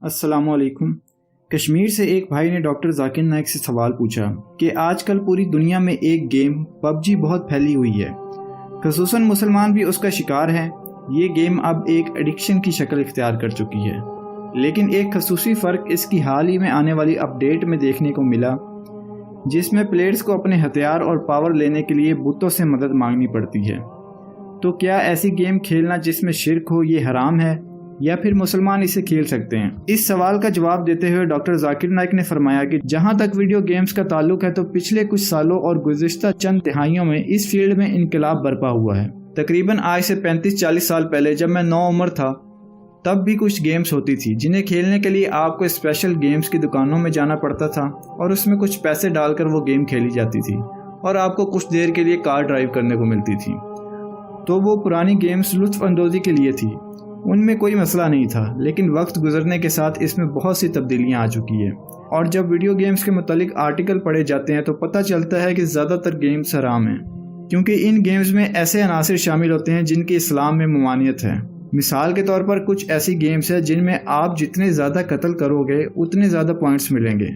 अस्सलाम वालेकुम। कश्मीर से एक भाई ने डॉक्टर जाकिर नाइक से सवाल पूछा कि आजकल पूरी दुनिया में एक गेम पबजी बहुत फैली हुई है, ख़ुसूसन मुसलमान भी उसका शिकार हैं। ये गेम अब एक एडिक्शन की शक्ल इख्तियार कर चुकी है, लेकिन एक खसूसी फ़र्क इसकी हाल ही में आने वाली अपडेट में देखने को मिला, जिसमें प्लेयर्स को अपने हथियार और पावर लेने के लिए बुतों से मदद मांगनी पड़ती है। तो क्या ऐसी गेम खेलना जिसमें शिरक हो ये हराम है, या फिर मुसलमान इसे खेल सकते हैं? इस सवाल का जवाब देते हुए डॉक्टर जाकिर नाइक ने फरमाया कि जहां तक वीडियो गेम्स का ताल्लुक है तो पिछले कुछ सालों और गुज़िश्ता चंद तिहाइयों में इस फील्ड में इनकलाब बरपा हुआ है। तकरीबन आज से 35-40 साल पहले जब मैं 9 उम्र था, तब भी कुछ गेम्स होती थी जिन्हें खेलने के लिए आपको स्पेशल गेम्स की दुकानों में जाना पड़ता था और उसमें कुछ पैसे डालकर वो गेम खेली जाती थी और आपको कुछ देर के लिए कार ड्राइव करने को मिलती थी। तो वो पुरानी गेम्स लुत्फ़ अंदोज़ी के लिए थी, उनमें कोई मसला नहीं था। लेकिन वक्त गुजरने के साथ इसमें बहुत सी तब्दीलियां आ चुकी है, और जब वीडियो गेम्स के मुतालिक आर्टिकल पढ़े जाते हैं तो पता चलता है कि ज़्यादातर गेम्स हराम हैं, क्योंकि इन गेम्स में ऐसे अनासिर शामिल होते हैं जिनकी इस्लाम में ममानियत है। मिसाल के तौर पर कुछ ऐसी गेम्स हैं जिनमें आप जितने ज़्यादा कत्ल करोगे उतने ज़्यादा पॉइंट्स मिलेंगे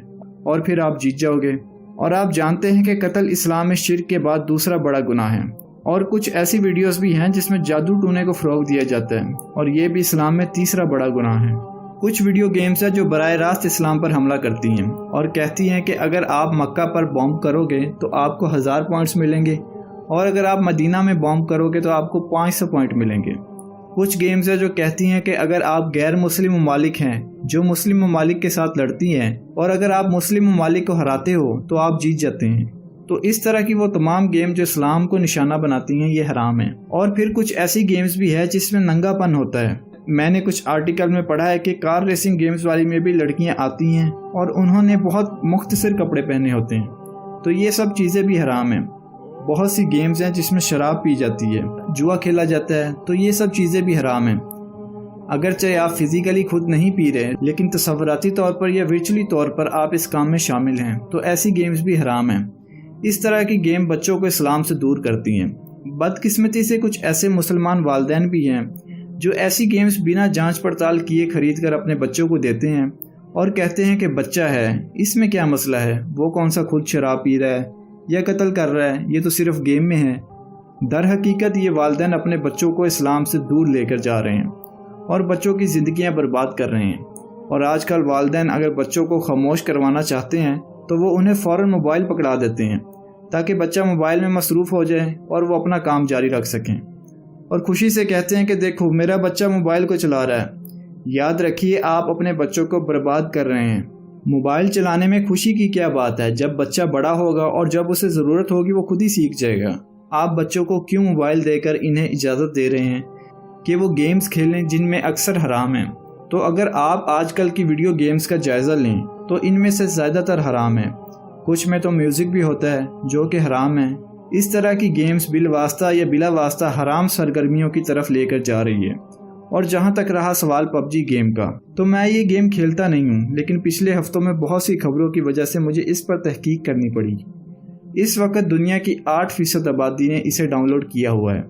और फिर आप जीत जाओगे, और आप जानते हैं कि कत्ल इस्लाम में शिर्क के बाद दूसरा बड़ा गुनाह है। और कुछ ऐसी वीडियोस भी हैं जिसमें जादू टूने को फ़रोग़ दिया जाता है, और ये भी इस्लाम में तीसरा बड़ा गुनाह है। कुछ वीडियो गेम्स हैं जो बराह रास्त इस्लाम पर हमला करती हैं और कहती हैं कि अगर आप मक्का पर बॉम्ब करोगे तो आपको 1000 पॉइंट्स मिलेंगे, और अगर आप मदीना में बॉम्ब करोगे तो आपको 500 पॉइंट मिलेंगे। कुछ गेम्स हैं जो कहती हैं कि अगर आप गैर मुस्लिम ममालिक हैं जो मुस्लिम ममालिक के साथ लड़ती हैं, और अगर आप मुस्लिम ममालिक को हराते हो तो आप जीत जाते हैं। तो इस तरह की वो तमाम गेम जो इस्लाम को निशाना बनाती हैं ये हराम है। और फिर कुछ ऐसी गेम्स भी है जिसमें नंगापन होता है। मैंने कुछ आर्टिकल में पढ़ा है कि कार रेसिंग गेम्स वाली में भी लड़कियां आती हैं और उन्होंने बहुत मुख्तसर कपड़े पहने होते हैं, तो ये सब चीज़ें भी हराम हैं। बहुत सी गेम्स हैं जिसमें शराब पी जाती है, जुआ खेला जाता है, तो ये सब चीज़ें भी हराम हैं। अगरचे आप फिज़िकली खुद नहीं पी रहे, लेकिन तसव्वुराती तौर पर या वर्चुअली तौर पर आप इस काम में शामिल हैं, तो ऐसी गेम्स भी हराम हैं। इस तरह की गेम बच्चों को इस्लाम से दूर करती हैं। बदकिस्मती से कुछ ऐसे मुसलमान वालिदैन भी हैं जो ऐसी गेम्स बिना जांच पड़ताल किए खरीद कर अपने बच्चों को देते हैं और कहते हैं कि बच्चा है, इसमें क्या मसला है, वो कौन सा खुद शराब पी रहा है या कत्ल कर रहा है, ये तो सिर्फ गेम में है। दर हकीकत ये वालिदैन अपने बच्चों को इस्लाम से दूर लेकर जा रहे हैं और बच्चों की ज़िंदगियाँ बर्बाद कर रहे हैं। और आजकल वालिदैन अगर बच्चों को खामोश करवाना चाहते हैं तो वो उन्हें फ़ौरन मोबाइल पकड़ा देते हैं ताकि बच्चा मोबाइल में मसरूफ़ हो जाए और वो अपना काम जारी रख सकें, और खुशी से कहते हैं कि देखो मेरा बच्चा मोबाइल को चला रहा है। याद रखिए, आप अपने बच्चों को बर्बाद कर रहे हैं। मोबाइल चलाने में खुशी की क्या बात है? जब बच्चा बड़ा होगा और जब उसे ज़रूरत होगी वो खुद ही सीख जाएगा। आप बच्चों को क्यों मोबाइल देकर इन्हें इजाज़त दे रहे हैं कि वो गेम्स खेलें जिनमें अक्सर हराम हैं? तो अगर आप आजकल की वीडियो गेम्स का जायज़ा लें तो इनमें से ज़्यादातर हराम है। कुछ में तो म्यूज़िक भी होता है जो कि हराम है। इस तरह की गेम्स बिलवास्ता या बिला वास्ता हराम सरगर्मियों की तरफ लेकर जा रही है। और जहां तक रहा सवाल पबजी गेम का, तो मैं ये गेम खेलता नहीं हूं, लेकिन पिछले हफ्तों में बहुत सी खबरों की वजह से मुझे इस पर तहकीक करनी पड़ी। इस वक्त दुनिया की 8% आबादी ने इसे डाउनलोड किया हुआ है,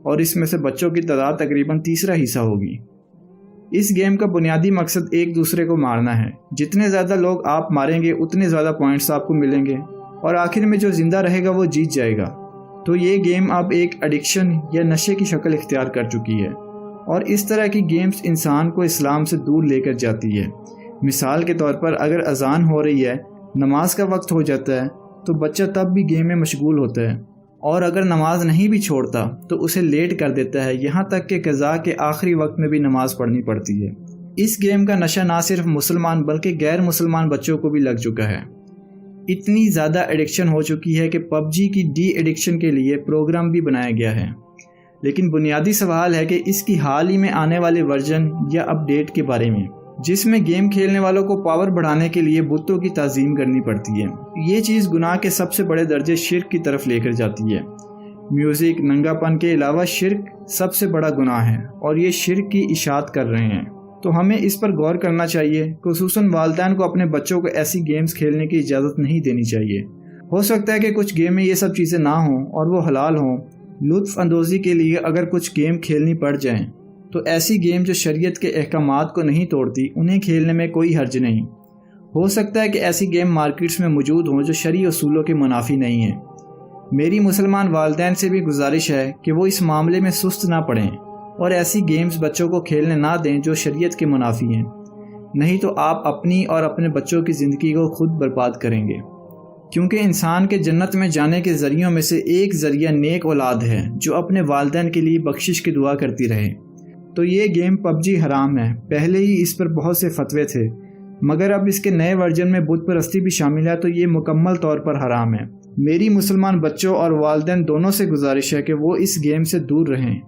और इसमें से बच्चों की तादाद तकरीबन तीसरा हिस्सा होगी। इस गेम का बुनियादी मकसद एक दूसरे को मारना है। जितने ज़्यादा लोग आप मारेंगे उतने ज़्यादा पॉइंट्स आपको मिलेंगे, और आखिर में जो ज़िंदा रहेगा वो जीत जाएगा। तो ये गेम अब एक एडिक्शन या नशे की शक्ल इख्तियार कर चुकी है, और इस तरह की गेम्स इंसान को इस्लाम से दूर लेकर जाती है। मिसाल के तौर पर अगर अजान हो रही है, नमाज का वक्त हो जाता है, तो बच्चा तब भी गेम में मशगूल होता है, और अगर नमाज नहीं भी छोड़ता तो उसे लेट कर देता है, यहाँ तक कि क़ज़ा के आखिरी वक्त में भी नमाज पढ़नी पड़ती है। इस गेम का नशा ना सिर्फ मुसलमान बल्कि गैर मुसलमान बच्चों को भी लग चुका है। इतनी ज़्यादा एडिक्शन हो चुकी है कि पबजी की डी एडिक्शन के लिए प्रोग्राम भी बनाया गया है। लेकिन बुनियादी सवाल है कि इसकी हाल ही में आने वाले वर्जन या अपडेट के बारे में, जिसमें गेम खेलने वालों को पावर बढ़ाने के लिए बुतों की ताज़ीम करनी पड़ती है। ये चीज़ गुनाह के सबसे बड़े दर्जे शिर्क की तरफ लेकर जाती है। म्यूज़िक, नंगापन के अलावा शिर्क सबसे बड़ा गुनाह है, और ये शिर्क की इशाअत कर रहे हैं। तो हमें इस पर गौर करना चाहिए। खुसूसन वालिदैन को अपने बच्चों को ऐसी गेम्स खेलने की इजाज़त नहीं देनी चाहिए। हो सकता है कि कुछ गेम में ये सब चीज़ें ना हों और वो हलाल हों। लुत्फ़ अंदोज़ी के लिए अगर कुछ गेम खेलनी पड़ जाएं تو ایسی گیم جو شریعت کے احکامات کو نہیں توڑتی انہیں کھیلنے میں کوئی حرج نہیں۔ ہو سکتا ہے کہ ایسی گیم مارکیٹس میں موجود ہوں جو شرعی اصولوں کے منافی نہیں ہیں۔ میری مسلمان والدین سے بھی گزارش ہے کہ وہ اس معاملے میں سست نہ پڑیں اور ایسی گیمز بچوں کو کھیلنے نہ دیں جو شریعت کے منافی ہیں، نہیں تو آپ اپنی اور اپنے بچوں کی زندگی کو خود برباد کریں گے، کیونکہ انسان کے جنت میں جانے کے ذریعوں میں سے ایک ذریعہ نیک اولاد ہے جو اپنے والدین کے لیے بخشش کی دعا کرتی رہے۔ تو یہ گیم PUBG حرام ہے۔ پہلے ہی اس پر بہت سے فتوے تھے، مگر اب اس کے نئے ورژن میں بت پرستی بھی شامل ہے، تو یہ مکمل طور پر حرام ہے۔ میری مسلمان بچوں اور والدین دونوں سے گزارش ہے کہ وہ اس گیم سے دور رہیں۔